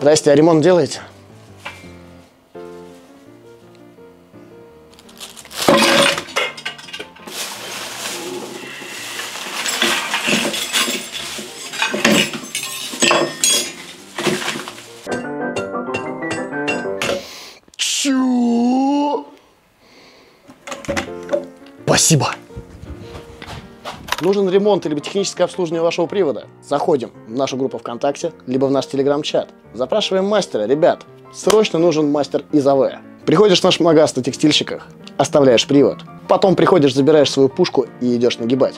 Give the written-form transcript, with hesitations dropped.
Здрасте, а ремонт делаете? Чё? Спасибо. Нужен ремонт или техническое обслуживание вашего привода? Заходим в нашу группу ВКонтакте, либо в наш телеграм-чат. Запрашиваем мастера. Ребят, срочно нужен мастер из АВ. Приходишь в наш магаз на текстильщиках, оставляешь привод. Потом приходишь, забираешь свою пушку и идешь нагибать.